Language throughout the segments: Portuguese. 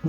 Vou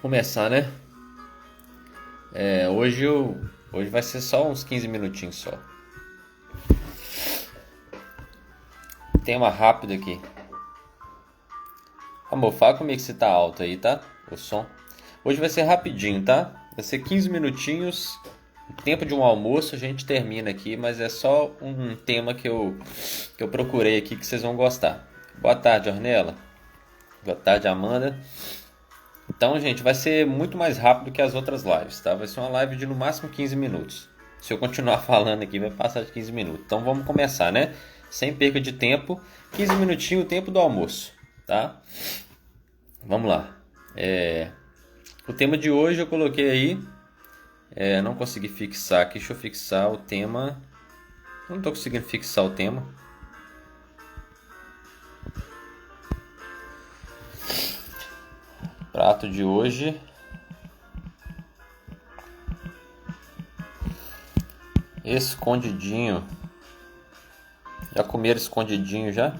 começar, né? Hoje vai ser só uns 15 minutinhos só. Tema rápido aqui. Amor, fala comigo que você tá alto aí, tá? O som. Hoje vai ser rapidinho, tá? Vai ser 15 minutinhos. Tempo de um almoço, a gente termina aqui, mas é só um tema que eu procurei aqui que vocês vão gostar. Boa tarde, Ornella. Boa tarde, Amanda. Então, gente, vai ser muito mais rápido que as outras lives, tá? Vai ser uma live de no máximo 15 minutos. Se eu continuar falando aqui, vai passar de 15 minutos. Então, vamos começar, né? Sem perca de tempo. 15 minutinhos, o tempo do almoço, tá? Vamos lá. O tema de hoje eu coloquei aí. Não consegui fixar aqui. Deixa eu fixar o tema. Não tô conseguindo fixar o tema. Prato de hoje. Escondidinho. Já comeram escondidinho já?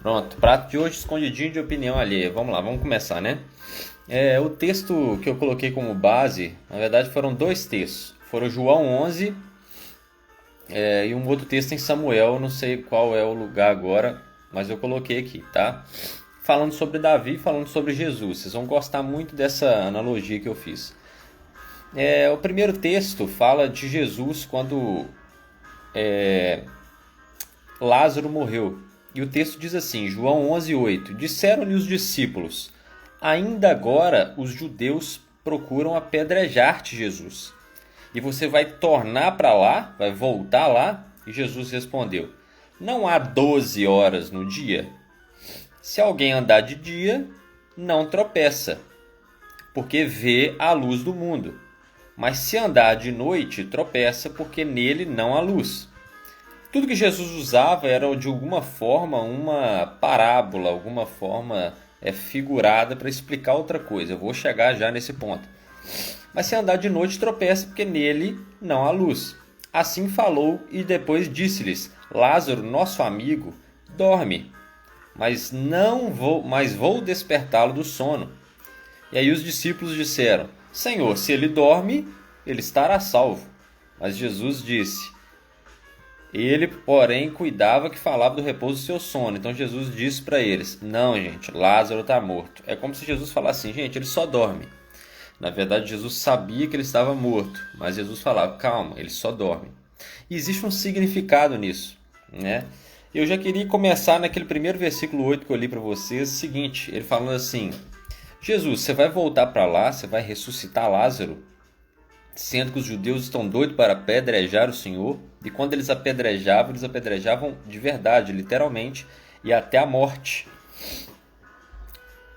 Pronto, prato de hoje, escondidinho de opinião alheia. Vamos lá, vamos começar, né? O texto que eu coloquei como base, na verdade foram dois textos. Foram João 11 e um outro texto em Samuel, não sei qual é o lugar agora, mas eu coloquei aqui, tá? Falando sobre Davi, falando sobre Jesus. Vocês vão gostar muito dessa analogia que eu fiz. O primeiro texto fala de Jesus quando Lázaro morreu. E o texto diz assim, João 11:8. Disseram-lhe os discípulos, ainda agora os judeus procuram apedrejar-te, Jesus. E você vai tornar para lá, vai voltar lá? E Jesus respondeu, não há 12 horas no dia? Se alguém andar de dia, não tropeça, porque vê a luz do mundo. Mas se andar de noite, tropeça, porque nele não há luz. Tudo que Jesus usava era de alguma forma uma parábola, alguma forma figurada para explicar outra coisa. Eu vou chegar já nesse ponto. Mas se andar de noite, tropeça, porque nele não há luz. Assim falou e depois disse-lhes, Lázaro, nosso amigo, dorme, mas vou despertá-lo do sono. E aí os discípulos disseram, Senhor, se ele dorme, ele estará salvo. Mas Jesus disse, ele, porém, cuidava que falava do repouso do seu sono. Então Jesus disse para eles, não, gente, Lázaro está morto. É como se Jesus falasse assim, gente, ele só dorme. Na verdade, Jesus sabia que ele estava morto, mas Jesus falava, calma, ele só dorme. E existe um significado nisso, né? Eu já queria começar naquele primeiro versículo 8 que eu li para vocês, o seguinte, ele falando assim, Jesus, você vai voltar para lá, você vai ressuscitar Lázaro, sendo que os judeus estão doidos para apedrejar o Senhor, e quando eles apedrejavam de verdade, literalmente, e até a morte.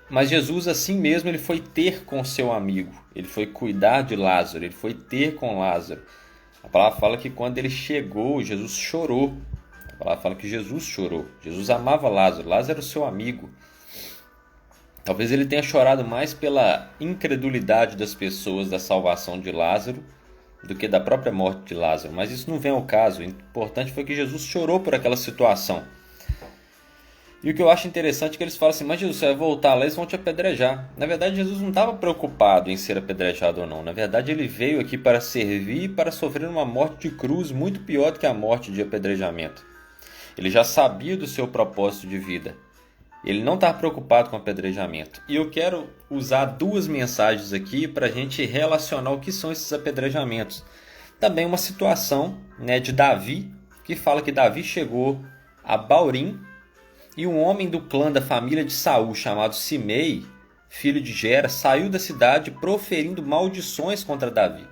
Mas Jesus, assim mesmo, ele foi ter com seu amigo, ele foi cuidar de Lázaro, ele foi ter com Lázaro. A palavra fala que quando ele chegou, Jesus chorou. A palavra fala que Jesus chorou. Jesus amava Lázaro, Lázaro era o seu amigo. Talvez ele tenha chorado mais pela incredulidade das pessoas da salvação de Lázaro do que da própria morte de Lázaro. Mas isso não vem ao caso. O importante foi que Jesus chorou por aquela situação. E o que eu acho interessante é que eles falam assim, mas Jesus, você vai voltar lá, eles vão te apedrejar. Na verdade, Jesus não estava preocupado em ser apedrejado ou não. Na verdade, ele veio aqui para servir e para sofrer uma morte de cruz muito pior do que a morte de apedrejamento. Ele já sabia do seu propósito de vida. Ele não estava preocupado com apedrejamento. E eu quero usar duas mensagens aqui para a gente relacionar o que são esses apedrejamentos. Também uma situação, de Davi, que fala que Davi chegou a Baurim, e um homem do clã da família de Saul, chamado Simei, filho de Gera, saiu da cidade proferindo maldições contra Davi.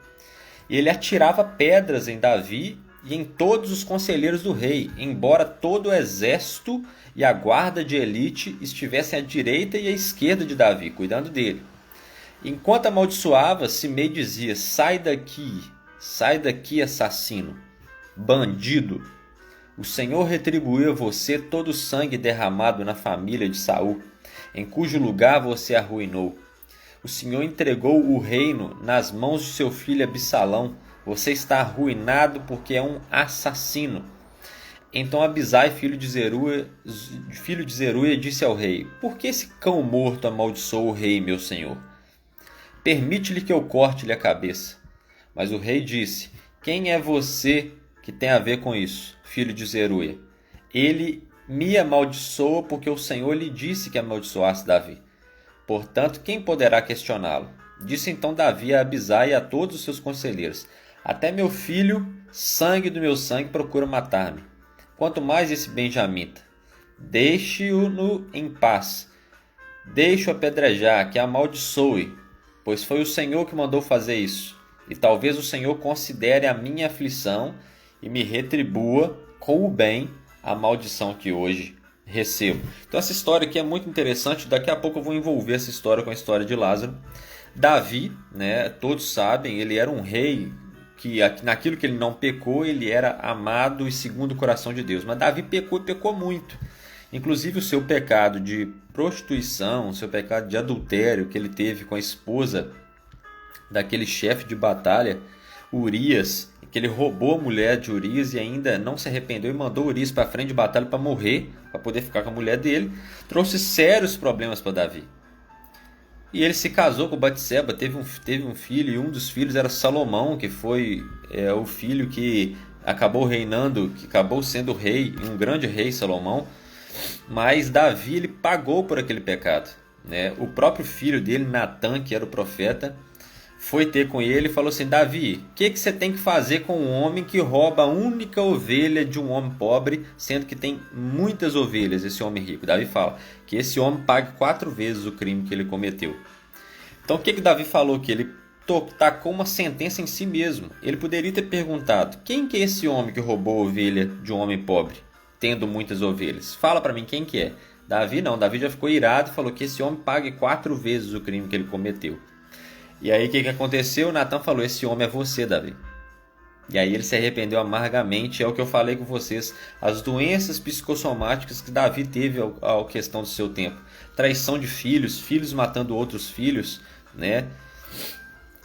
E ele atirava pedras em Davi e em todos os conselheiros do rei, embora todo o exército e a guarda de elite estivessem à direita e à esquerda de Davi, cuidando dele. Enquanto amaldiçoava, Simei dizia, sai daqui, assassino, bandido. O Senhor retribuiu a você todo o sangue derramado na família de Saul, em cujo lugar você arruinou. O Senhor entregou o reino nas mãos de seu filho Absalão. Você está arruinado porque é um assassino. Então Abisai, filho de Zeruia, disse ao rei, por que esse cão morto amaldiçoou o rei, meu senhor? Permite-lhe que eu corte-lhe a cabeça. Mas o rei disse, quem é você que tem a ver com isso, filho de Zeruia? Ele me amaldiçoa porque o Senhor lhe disse que amaldiçoasse Davi. Portanto, quem poderá questioná-lo? Disse então Davi a Abisai e a todos os seus conselheiros, até meu filho, sangue do meu sangue, procura matar-me. Quanto mais esse benjamita. Deixe-o em paz. Deixe-o apedrejar, que amaldiçoe, pois foi o Senhor que mandou fazer isso. E talvez o Senhor considere a minha aflição e me retribua com o bem a maldição que hoje recebo. Então essa história aqui é muito interessante. Daqui a pouco eu vou envolver essa história com a história de Lázaro. Davi, todos sabem, ele era um rei que naquilo que ele não pecou, ele era amado e segundo o coração de Deus. Mas Davi pecou e pecou muito. Inclusive o seu pecado de prostituição, o seu pecado de adultério que ele teve com a esposa daquele chefe de batalha, Urias, que ele roubou a mulher de Urias e ainda não se arrependeu e mandou Urias para frente de batalha para morrer, para poder ficar com a mulher dele, trouxe sérios problemas para Davi. E ele se casou com Batseba, teve um filho, e um dos filhos era Salomão, que foi o filho que acabou reinando, que acabou sendo rei, um grande rei, Salomão. Mas Davi, ele pagou por aquele pecado. O próprio filho dele, Natã, que era o profeta, foi ter com ele e falou assim, Davi, o que você tem que fazer com um homem que rouba a única ovelha de um homem pobre, sendo que tem muitas ovelhas, esse homem rico? Davi fala que esse homem pague 4 vezes o crime que ele cometeu. Então o que Davi falou? Que ele tacou uma sentença em si mesmo. Ele poderia ter perguntado, quem que é esse homem que roubou a ovelha de um homem pobre, tendo muitas ovelhas? Fala para mim quem que é. Davi não, Davi já ficou irado e falou que esse homem pague 4 vezes o crime que ele cometeu. E aí o que aconteceu? Natã falou, esse homem é você, Davi. E aí ele se arrependeu amargamente. É o que eu falei com vocês, as doenças psicossomáticas que Davi teve ao questão do seu tempo. Traição de filhos, filhos matando outros filhos,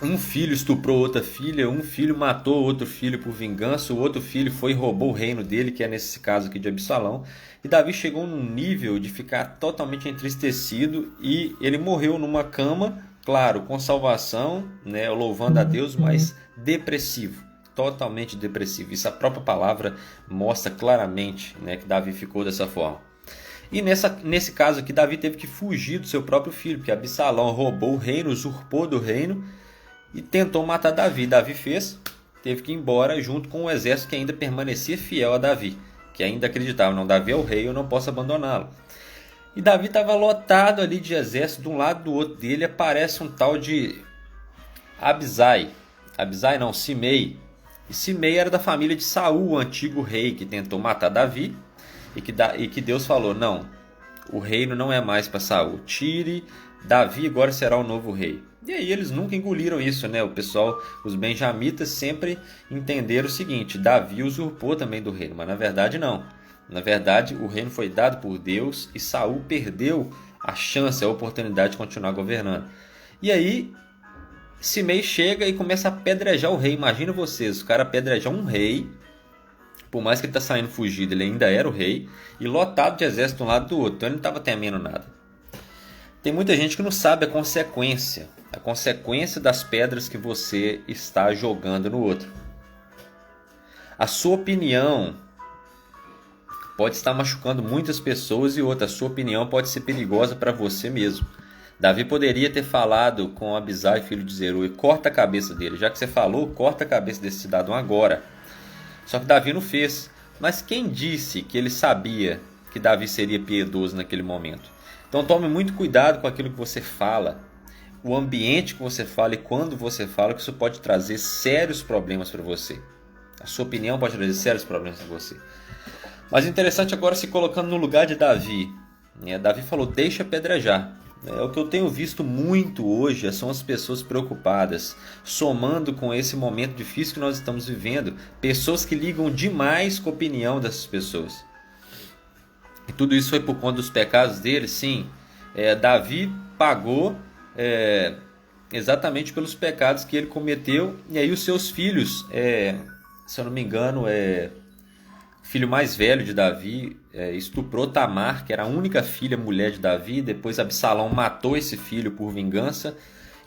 Um filho estuprou outra filha, um filho matou outro filho por vingança, o outro filho foi e roubou o reino dele, que é nesse caso aqui de Absalão. E Davi chegou num nível de ficar totalmente entristecido e ele morreu numa cama, claro, com salvação, louvando a Deus, mas depressivo, totalmente depressivo. Isso a própria palavra mostra claramente, que Davi ficou dessa forma. E nesse caso aqui, Davi teve que fugir do seu próprio filho, porque Absalão roubou o reino, usurpou do reino e tentou matar Davi. Davi teve que ir embora junto com o exército que ainda permanecia fiel a Davi, que ainda acreditava, não, Davi é o rei, eu não posso abandoná-lo. E Davi estava lotado ali de exército, de um lado do outro dele aparece um tal de Abisai. Abisai não, Simei. E Simei era da família de Saul, o antigo rei que tentou matar Davi. E que Deus falou, não, o reino não é mais para Saul. Tire, Davi agora será o novo rei. E aí eles nunca engoliram isso, né? O pessoal, os benjamitas sempre entenderam o seguinte, Davi usurpou também do reino, mas na verdade não. Na verdade, o reino foi dado por Deus e Saul perdeu a chance, a oportunidade de continuar governando. E aí, Simei chega e começa a apedrejar o rei. Imagina vocês, o cara apedrejar um rei, por mais que ele está saindo fugido, ele ainda era o rei, e lotado de exército de um lado do outro, então ele não estava temendo nada. Tem muita gente que não sabe a consequência das pedras que você está jogando no outro. A sua opinião pode estar machucando muitas pessoas e outra, a sua opinião pode ser perigosa para você mesmo. Davi poderia ter falado com Abisai, filho de Zeruia, corta a cabeça dele. Já que você falou, corta a cabeça desse cidadão agora. Só que Davi não fez. Mas quem disse que ele sabia que Davi seria piedoso naquele momento? Então tome muito cuidado com aquilo que você fala, o ambiente que você fala e quando você fala, que isso pode trazer sérios problemas para você. A sua opinião pode trazer sérios problemas para você. Mas interessante agora se colocando no lugar de Davi. Davi falou, deixa apedrejar. O que eu tenho visto muito hoje são as pessoas preocupadas, somando com esse momento difícil que nós estamos vivendo, pessoas que ligam demais com a opinião dessas pessoas. E tudo isso foi por conta dos pecados dele, sim. Davi pagou exatamente pelos pecados que ele cometeu, e aí os seus filhos, se eu não me engano, filho mais velho de Davi, estuprou Tamar, que era a única filha mulher de Davi. Depois Absalão matou esse filho por vingança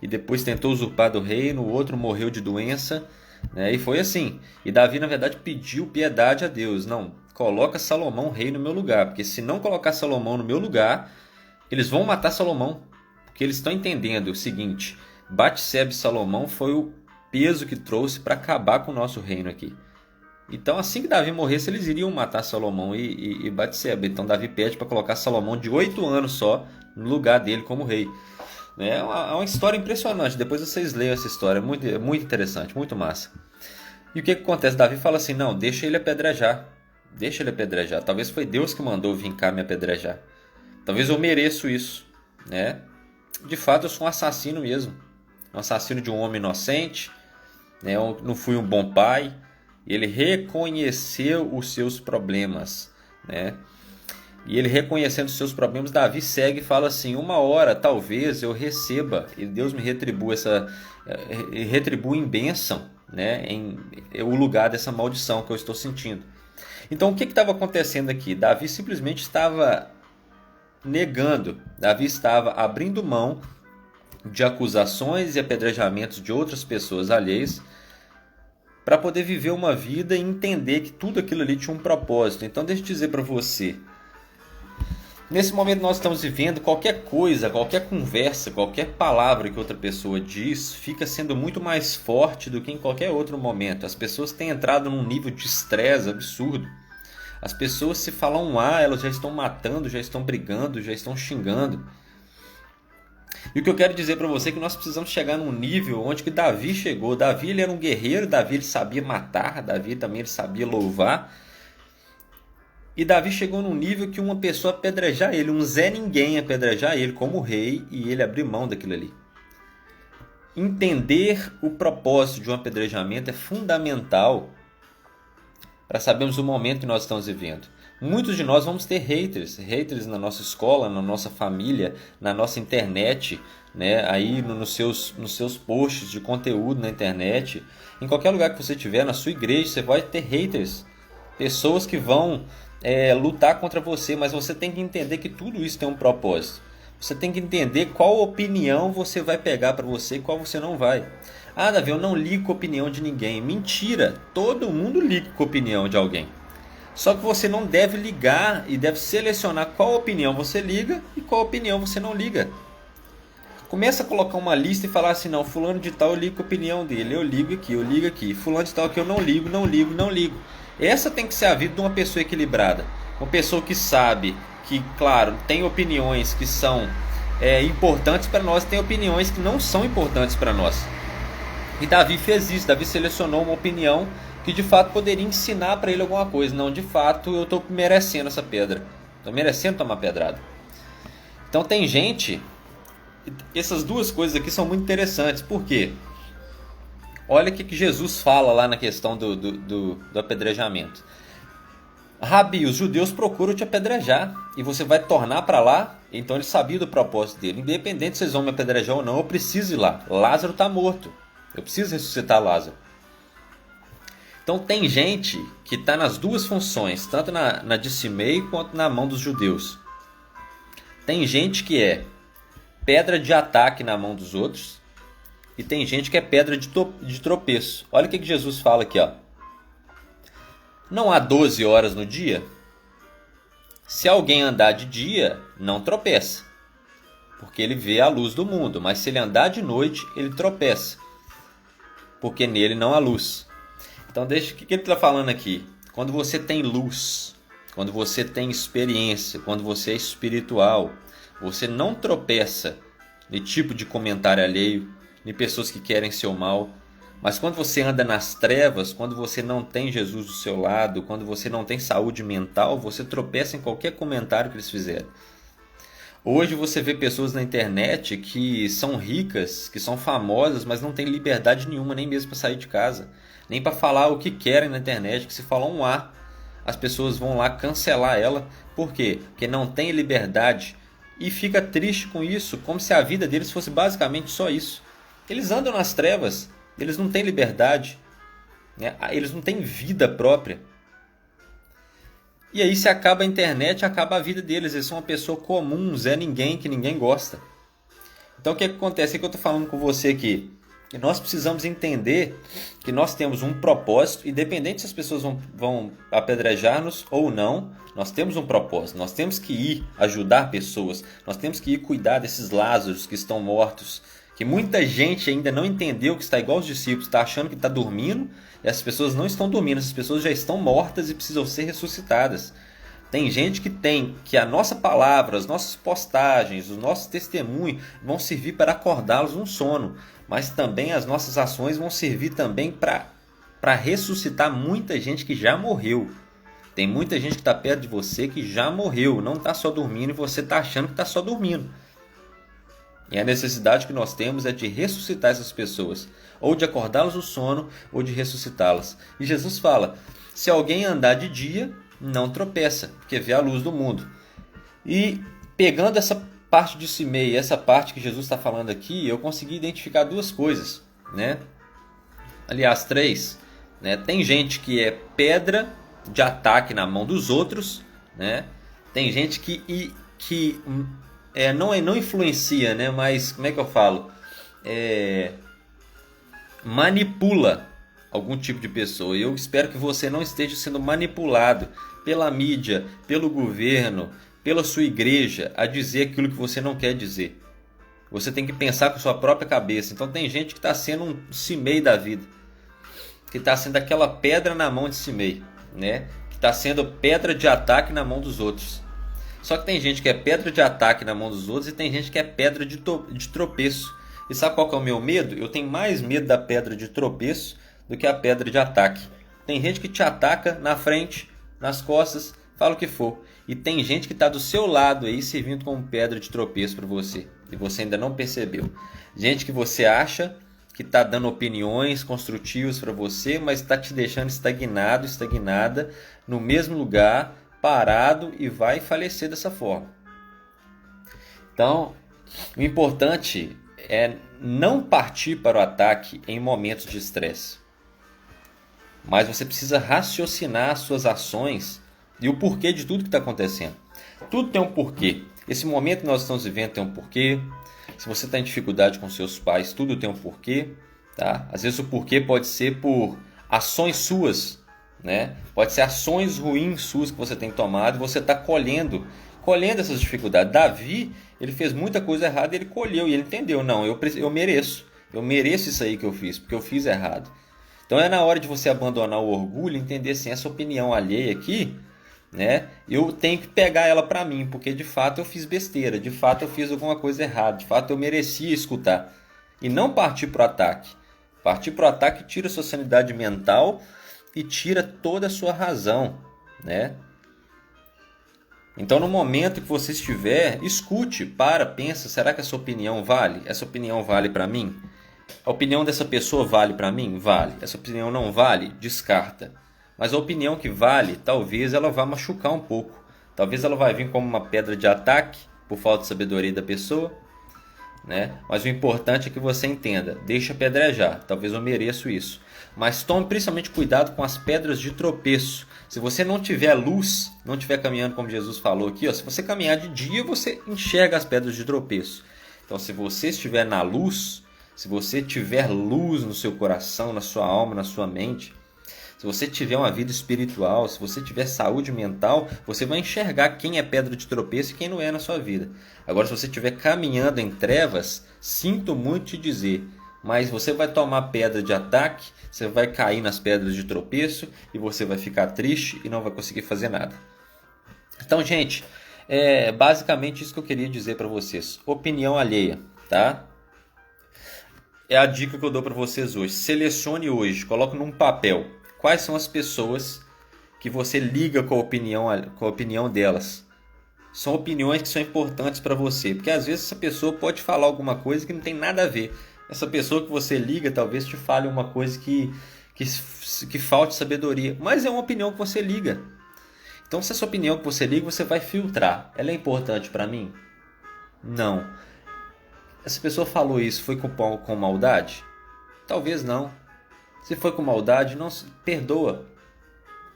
e depois tentou usurpar do reino. O outro morreu de doença, né? E foi assim. E Davi, na verdade, pediu piedade a Deus. Não, coloca Salomão rei no meu lugar, porque se não colocar Salomão no meu lugar, eles vão matar Salomão. Porque eles estão entendendo o seguinte, Batseba e Salomão foi o peso que trouxe para acabar com o nosso reino aqui. Então, assim que Davi morresse, eles iriam matar Salomão e Batseba. Então, Davi pede para colocar Salomão de 8 anos só no lugar dele como rei. É uma história impressionante. Depois vocês leiam essa história. É muito interessante, muito massa. E o que acontece? Davi fala assim, não, deixa ele apedrejar. Deixa ele apedrejar. Talvez foi Deus que mandou vir cá me apedrejar. Talvez eu mereço isso. Né? De fato, eu sou um assassino mesmo. Um assassino de um homem inocente. Né? Eu não fui um bom pai. Ele reconheceu os seus problemas, né? E ele reconhecendo os seus problemas, Davi segue e fala assim, uma hora talvez eu receba, e Deus me retribua em bênção, né? Em o lugar dessa maldição que eu estou sentindo. Então o que estava acontecendo aqui? Davi simplesmente estava negando, Davi estava abrindo mão de acusações e apedrejamentos de outras pessoas alheias, para poder viver uma vida e entender que tudo aquilo ali tinha um propósito. Então deixa eu dizer para você, nesse momento nós estamos vivendo, qualquer coisa, qualquer conversa, qualquer palavra que outra pessoa diz, fica sendo muito mais forte do que em qualquer outro momento. As pessoas têm entrado num nível de estresse absurdo. As pessoas, se falam um A, elas já estão matando, já estão brigando, já estão xingando. E o que eu quero dizer para você é que nós precisamos chegar num nível onde que Davi chegou. Davi ele era um guerreiro, Davi ele sabia matar, Davi também ele sabia louvar. E Davi chegou num nível que uma pessoa apedrejar ele, um Zé Ninguém apedrejar ele como rei e ele abrir mão daquilo ali. Entender o propósito de um apedrejamento é fundamental para sabermos o momento que nós estamos vivendo. Muitos de nós vamos ter haters na nossa escola, na nossa família, na nossa internet, né? Aí nos seus posts de conteúdo na internet, em qualquer lugar que você estiver, na sua igreja, você vai ter haters, pessoas que vão lutar contra você, mas você tem que entender que tudo isso tem um propósito. Você tem que entender qual opinião você vai pegar para você e qual você não vai. Ah, Davi, eu não ligo com a opinião de ninguém. Mentira, todo mundo liga com a opinião de alguém. Só que você não deve ligar e deve selecionar qual opinião você liga e qual opinião você não liga. Começa a colocar uma lista e falar assim, não, fulano de tal eu ligo com a opinião dele, eu ligo aqui. Fulano de tal que eu não ligo. Essa tem que ser a vida de uma pessoa equilibrada. Uma pessoa que sabe que, claro, tem opiniões que são importantes para nós, tem opiniões que não são importantes para nós. E Davi fez isso. Davi selecionou uma opinião que de fato poderia ensinar para ele alguma coisa. Não, de fato eu estou merecendo essa pedra, estou merecendo tomar pedrada. Então tem gente... Essas duas coisas aqui são muito interessantes. Por quê? Olha o que Jesus fala lá na questão do apedrejamento. Rabi, os judeus procuram te apedrejar e você vai tornar para lá. Então ele sabia do propósito dele. Independente se vocês vão me apedrejar ou não, eu preciso ir lá. Lázaro está morto. Eu preciso ressuscitar Lázaro. Então tem gente que está nas duas funções, tanto na de Simei quanto na mão dos judeus. Tem gente que é pedra de ataque na mão dos outros, e tem gente que é pedra de tropeço. Olha o que Jesus fala aqui, ó. Não há 12 horas no dia? Se alguém andar de dia, não tropeça, porque ele vê a luz do mundo. Mas se ele andar de noite, ele tropeça, porque nele não há luz. Então, deixa o que ele está falando aqui. Quando você tem luz, quando você tem experiência, quando você é espiritual, você não tropeça em tipo de comentário alheio, em pessoas que querem seu mal. Mas quando você anda nas trevas, quando você não tem Jesus do seu lado, quando você não tem saúde mental, você tropeça em qualquer comentário que eles fizerem. Hoje você vê pessoas na internet que são ricas, que são famosas, mas não têm liberdade nenhuma, nem mesmo para sair de casa, nem para falar o que querem na internet, que se falar um A, as pessoas vão lá cancelar ela. Por quê? Porque não tem liberdade e fica triste com isso, como se a vida deles fosse basicamente só isso. Eles andam nas trevas, eles não têm liberdade, né? Eles não têm vida própria. E aí se acaba a internet, acaba a vida deles. Eles são uma pessoa comum, Zé Ninguém, que ninguém gosta. Então o que acontece? É que eu estou falando com você aqui. Que nós precisamos entender que nós temos um propósito, independente se as pessoas vão apedrejar-nos ou não, nós temos um propósito. Nós temos que ir ajudar pessoas, nós temos que ir cuidar desses Lázaros que estão mortos, que muita gente ainda não entendeu, que está igual os discípulos, está achando que está dormindo, e as pessoas não estão dormindo, essas pessoas já estão mortas e precisam ser ressuscitadas. Tem gente que a nossa palavra, as nossas postagens, os nossos testemunhos vão servir para acordá-los num sono, mas também as nossas ações vão servir também para ressuscitar muita gente que já morreu. Tem muita gente que está perto de você que já morreu, não está só dormindo e você está achando que está só dormindo. E a necessidade que nós temos é de ressuscitar essas pessoas, ou de acordá-las do sono, ou de ressuscitá-las. E Jesus fala, se alguém andar de dia, não tropeça, porque vê a luz do mundo. E pegando essa parte de Simei, essa parte que Jesus está falando aqui, eu consegui identificar duas coisas, né? Aliás, três. Né? Tem gente que é pedra de ataque na mão dos outros, né? Tem gente que não influencia, né? Mas como é que eu falo? Manipula algum tipo de pessoa. E eu espero que você não esteja sendo manipulado pela mídia, pelo governo, pela sua igreja a dizer aquilo que você não quer dizer. Você tem que pensar com a sua própria cabeça. Então tem gente que está sendo um Simei da vida, que está sendo aquela pedra na mão de Simei, né? Que está sendo pedra de ataque na mão dos outros. Só que tem gente que é pedra de ataque na mão dos outros e tem gente que é pedra de tropeço. E sabe qual que é o meu medo? Eu tenho mais medo da pedra de tropeço do que a pedra de ataque. Tem gente que te ataca na frente, nas costas, fala o que for. E tem gente que está do seu lado aí servindo como pedra de tropeço para você. E você ainda não percebeu. Gente que você acha que está dando opiniões construtivas para você, mas está te deixando estagnado, estagnada, no mesmo lugar, parado, e vai falecer dessa forma. Então, o importante é não partir para o ataque em momentos de estresse. Mas você precisa raciocinar as suas ações e o porquê de tudo que está acontecendo. Tudo tem um porquê. Esse momento que nós estamos vivendo tem um porquê. Se você está em dificuldade com seus pais, tudo tem um porquê. Tá? Às vezes o porquê pode ser por ações suas, né? Pode ser ações ruins suas que você tem tomado e você está colhendo essas dificuldades. Davi, ele fez muita coisa errada e ele colheu. E ele entendeu, não, eu mereço isso aí que eu fiz, porque eu fiz errado. Então é na hora de você abandonar o orgulho e entender assim, essa opinião alheia aqui, né? Eu tenho que pegar ela para mim, porque de fato eu fiz besteira, de fato eu fiz alguma coisa errada, de fato eu merecia escutar. E não partir para o ataque. Partir para o ataque tira a sua sanidade mental e tira toda a sua razão, né? Então, no momento que você estiver, escute, pensa, será que essa opinião vale? Essa opinião vale para mim? A opinião dessa pessoa vale para mim? Vale. Essa opinião não vale? Descarta. Mas a opinião que vale, talvez ela vá machucar um pouco. Talvez ela vai vir como uma pedra de ataque, por falta de sabedoria da pessoa, né? Mas o importante é que você entenda, deixa pedrejar, talvez eu mereço isso. Mas tome principalmente cuidado com as pedras de tropeço. Se você não tiver luz, não estiver caminhando como Jesus falou aqui, ó, se você caminhar de dia, você enxerga as pedras de tropeço. Então, se você estiver na luz, se você tiver luz no seu coração, na sua alma, na sua mente, se você tiver uma vida espiritual, se você tiver saúde mental, você vai enxergar quem é pedra de tropeço e quem não é na sua vida. Agora, se você estiver caminhando em trevas, sinto muito te dizer, mas você vai tomar pedra de ataque, você vai cair nas pedras de tropeço e você vai ficar triste e não vai conseguir fazer nada. Então, gente, é basicamente isso que eu queria dizer para vocês. Opinião alheia, tá? É a dica que eu dou para vocês hoje. Selecione hoje, coloque num papel quais são as pessoas que você liga com a opinião delas. São opiniões que são importantes para você, porque às vezes essa pessoa pode falar alguma coisa que não tem nada a ver. Essa pessoa que você liga talvez te fale uma coisa que falte sabedoria, mas é uma opinião que você liga. Então, se essa opinião que você liga, você vai filtrar. Ela é importante para mim? Não. Essa pessoa falou isso, foi com maldade? Talvez não. Se foi com maldade, não perdoa.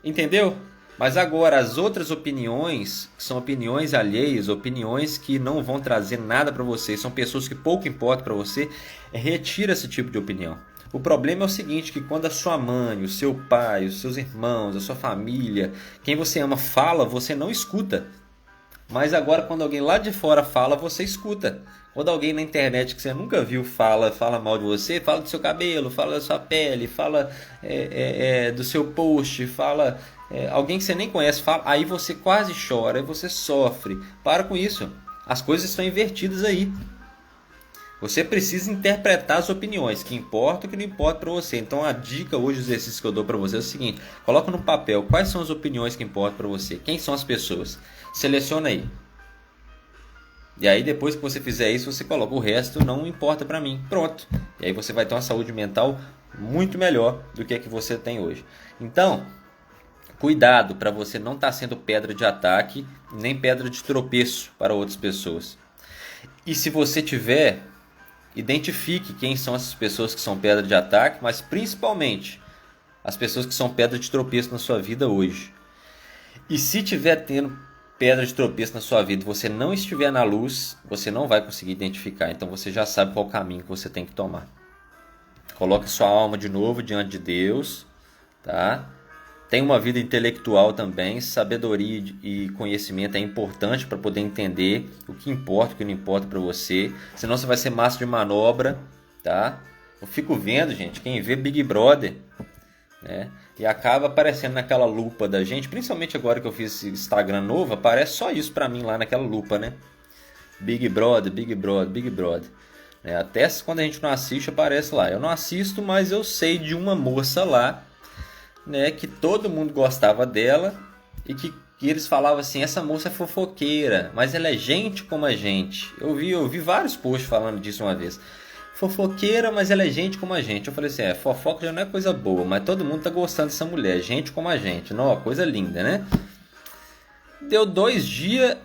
Entendeu? Mas agora, as outras opiniões, que são opiniões alheias, opiniões que não vão trazer nada para você, são pessoas que pouco importam para você, retira esse tipo de opinião. O problema é o seguinte, que quando a sua mãe, o seu pai, os seus irmãos, a sua família, quem você ama fala, você não escuta. Mas agora quando alguém lá de fora fala, você escuta. Quando alguém na internet que você nunca viu fala mal de você, fala do seu cabelo, fala da sua pele, fala do seu post, fala... alguém que você nem conhece fala, aí você quase chora, aí você sofre. Para com isso. As coisas estão invertidas aí. Você precisa interpretar as opiniões, que importa e que não importa para você. Então a dica hoje, o exercício que eu dou para você é o seguinte: coloca no papel quais são as opiniões que importam para você, quem são as pessoas. Seleciona aí. E aí depois que você fizer isso, você coloca o resto não importa para mim. Pronto. E aí você vai ter uma saúde mental muito melhor do que a que você tem hoje. Então, cuidado para você não estar sendo pedra de ataque, nem pedra de tropeço para outras pessoas. E se você tiver, identifique quem são essas pessoas que são pedra de ataque, mas principalmente as pessoas que são pedra de tropeço na sua vida hoje. E se tiver tendo pedra de tropeço na sua vida e você não estiver na luz, você não vai conseguir identificar. Então você já sabe qual o caminho que você tem que tomar. Coloque sua alma de novo diante de Deus, tá? Tem uma vida intelectual também, sabedoria e conhecimento é importante para poder entender o que importa e o que não importa para você. Senão você vai ser massa de manobra, tá? Eu fico vendo, gente, quem vê Big Brother, né? E acaba aparecendo naquela lupa da gente, principalmente agora que eu fiz esse Instagram novo, aparece só isso para mim lá naquela lupa, né? Big Brother, Big Brother, Big Brother. Até quando a gente não assiste aparece lá. Eu não assisto, mas eu sei de uma moça lá, né, que todo mundo gostava dela e que eles falavam assim: essa moça é fofoqueira, mas ela é gente como a gente. Eu vi vários posts falando disso uma vez. Fofoqueira, mas ela é gente como a gente. Eu falei assim: fofoca já não é coisa boa, mas todo mundo tá gostando dessa mulher, gente como a gente. Não, coisa linda, né? Deu 2 dias,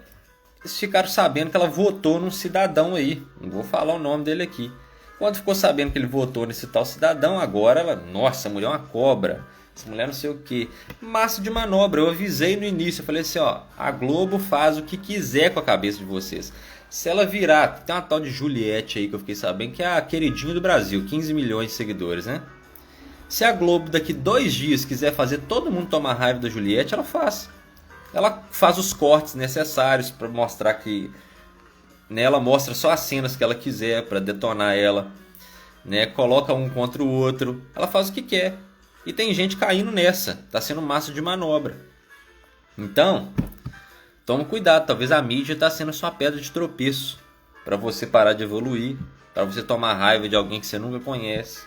eles ficaram sabendo que ela votou num cidadão aí. Não vou falar o nome dele aqui. Quando ficou sabendo que ele votou nesse tal cidadão, agora ela, nossa, a mulher é uma cobra. Essa mulher não sei o que. Massa de manobra. Eu avisei no início. Eu falei assim, a Globo faz o que quiser com a cabeça de vocês. Se ela virar... Tem uma tal de Juliette aí que eu fiquei sabendo, que é a queridinha do Brasil. 15 milhões de seguidores, né? Se a Globo daqui 2 dias quiser fazer todo mundo tomar raiva da Juliette, ela faz. Ela faz os cortes necessários para mostrar que... né, ela mostra só as cenas que ela quiser para detonar ela. Né? Coloca um contra o outro. Ela faz o que quer. E tem gente caindo nessa. Tá sendo massa de manobra. Então, toma cuidado, talvez a mídia está sendo sua pedra de tropeço para você parar de evoluir, para você tomar raiva de alguém que você nunca conhece.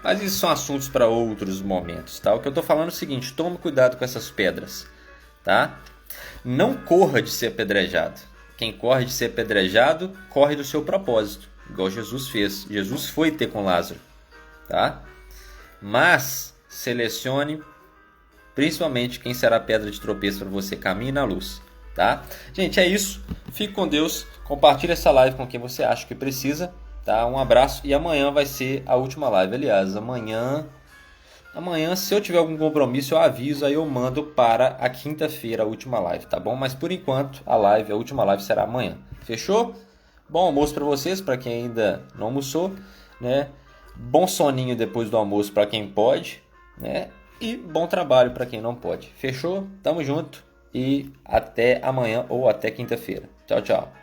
Mas isso são assuntos para outros momentos, tá? O que eu estou falando é o seguinte, tome cuidado com essas pedras, tá? Não corra de ser apedrejado. Quem corre de ser apedrejado, corre do seu propósito, igual Jesus fez. Jesus foi ter com Lázaro, tá? Mas selecione principalmente quem será pedra de tropeço para você, caminhe na luz, tá? Gente, é isso. Fique com Deus. Compartilhe essa live com quem você acha que precisa, tá? Um abraço e amanhã vai ser a última live. Aliás, amanhã, se eu tiver algum compromisso, eu aviso, aí eu mando para a quinta-feira a última live, tá bom? Mas por enquanto, a última live será amanhã. Fechou? Bom almoço para vocês, para quem ainda não almoçou, né? Bom soninho depois do almoço para quem pode, né? E bom trabalho para quem não pode. Fechou? Tamo junto e até amanhã ou até quinta-feira. Tchau, tchau.